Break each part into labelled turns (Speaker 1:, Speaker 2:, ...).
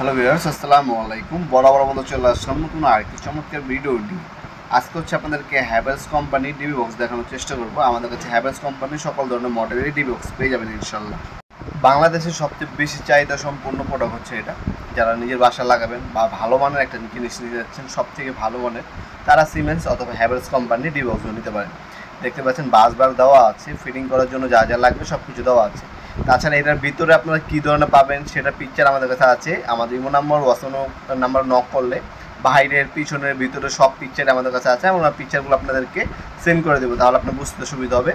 Speaker 1: Hello viewers, আসসালামু আলাইকুম। বরাবর মতো চলে আসলাম নতুন আরেকটি চমৎকার ভিডিও নিয়ে। আজকে আপনাদেরকে হ্যাভেলস কোম্পানির ডিবি বক্স দেখানোর চেষ্টা করব। আমাদের কাছে হ্যাভেলস কোম্পানির সকল ধরনের মডেলের ডিবি বক্স পেয়ে যাবেন ইনশাল্লাহ। বাংলাদেশের সবচেয়ে বেশি চাহিদা সম্পূর্ণ প্রোডাক্ট হচ্ছে এটা। যারা নিজের বাসা লাগাবেন বা ভালো মানের একটা জিনিস নিতে যাচ্ছেন, সব থেকে ভালো মানের, তারা সিমেন্স অথবা হ্যাভেলস কোম্পানির ডিবি বক্সগুলো নিতে পারেন। দেখতে পাচ্ছেন বাসবার দেওয়া আছে, ফিটিং করার জন্য যা যা লাগবে সব কিছু দেওয়া আছে। তাছাড়া এটার ভিতরে আপনারা কী ধরনের পাবেন সেটা পিকচার আমাদের কাছে আছে। আমাদের imo number, WhatsApp number knock করলে বাইরের পিছনের ভিতরে সব পিকচার আমাদের কাছে আছে। আমরা পিকচারগুলো আপনাদেরকে সেন্ড করে দেবো, তাহলে আপনার বুঝতে সুবিধা হবে।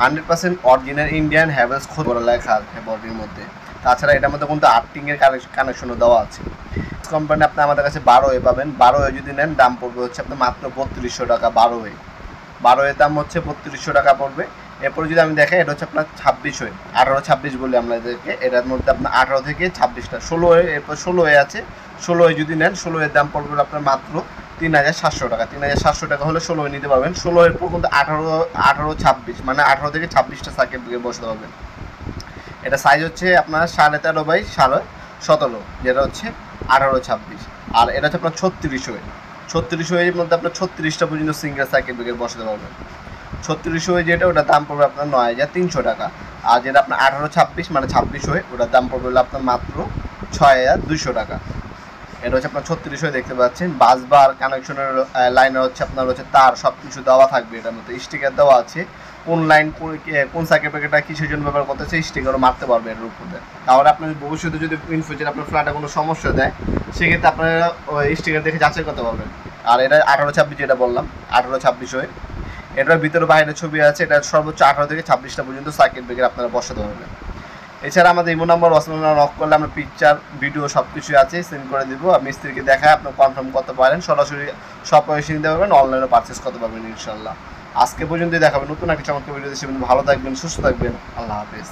Speaker 1: 100% অরিজিনাল ইন্ডিয়ান হ্যাভেলস খোদ বড় লেখা আছে বডির মধ্যে। তাছাড়া এটার মধ্যে কিন্তু আর্টিংয়ের কানেকশনও দেওয়া আছে। কোম্পানি আপনি আমাদের কাছে 12A পাবেন। 12A যদি নেন দাম পড়বে হচ্ছে আপনার মাত্র 3200 টাকা। 12A দাম হচ্ছে 3200 টাকা পড়বে। এরপরে যদি আমি দেখাই, এটা হচ্ছে আপনার 26 18-26 বলি আমাদেরকে। এটার মধ্যে আপনার 18 থেকে 26টা 16A, এরপর 16A আছে। 16A যদি নেন, 16A দাম পড়বে আপনার মাত্র 3700 টাকা। 3700 টাকা হলে 16A নিতে পারবেন। 16 এরপর কিন্তু 18-26 মানে 18 থেকে 26টা সার্কিট ব্রেকার বসাতে পারবেন। এটা সাইজ হচ্ছে আপনার 13.5x17, যেটা হচ্ছে 18-26। আর এটা হচ্ছে আপনার 36A এর মধ্যে আপনার 36টা পর্যন্ত সিঙ্গেল সার্কিট ব্রেকার বসাতে পারবেন। 36A যেটা, ওটার দাম পড়বে আপনার 9300 টাকা। আর যেটা আপনার 18-26 মানে 26A, ওটার দাম পড়বে আপনার মাত্র 6200 টাকা। এটা হচ্ছে আপনার 36A দেখতে পাচ্ছেন। বাস বার কানেকশনের লাইনের হচ্ছে আপনার হচ্ছে তার সব কিছু দেওয়া থাকবে। এটার মধ্যে স্টিকার দেওয়া আছে, কোন লাইন কোন সার্কিট ব্রেকারটা কিসের জন্য ব্যবহার করতেছে স্টিকারও মারতে পারবে এর উপরে। তাহলে আপনার ভবিষ্যতে যদি ইন ফিউচার আপনার ফ্ল্যাটে কোনো সমস্যা দেয়, সেক্ষেত্রে আপনারা ওই স্টিকার দেখে যাচাই করতে পারবেন। আর এটা 18-26 যেটা বললাম, 18-26A। এটার ভিতরে বাইরে ছবি আছে। এটা সর্বোচ্চ 18 থেকে 26টা পর্যন্ত সার্কিট ব্রেকার আপনারা বসাতে পারবেন। এছাড়া আমাদের imo number, WhatsApp number knock করলে আমরা পিকচার, ভিডিও সব কিছু আছে, সেন্ড করে দেবো। মিস্ত্রিকে দেখায় আপনি কনফার্ম করতে পারেন। সরাসরি সব পয়সা নিতে পারবেন, অনলাইনে পারচেস করতে পারবেন ইনশাল্লাহ। আজকে পর্যন্তই দেখাবেন নতুন একটা চমৎকার ভিডিও। ভালো থাকবেন, সুস্থ থাকবেন। আল্লাহ হাফেজ।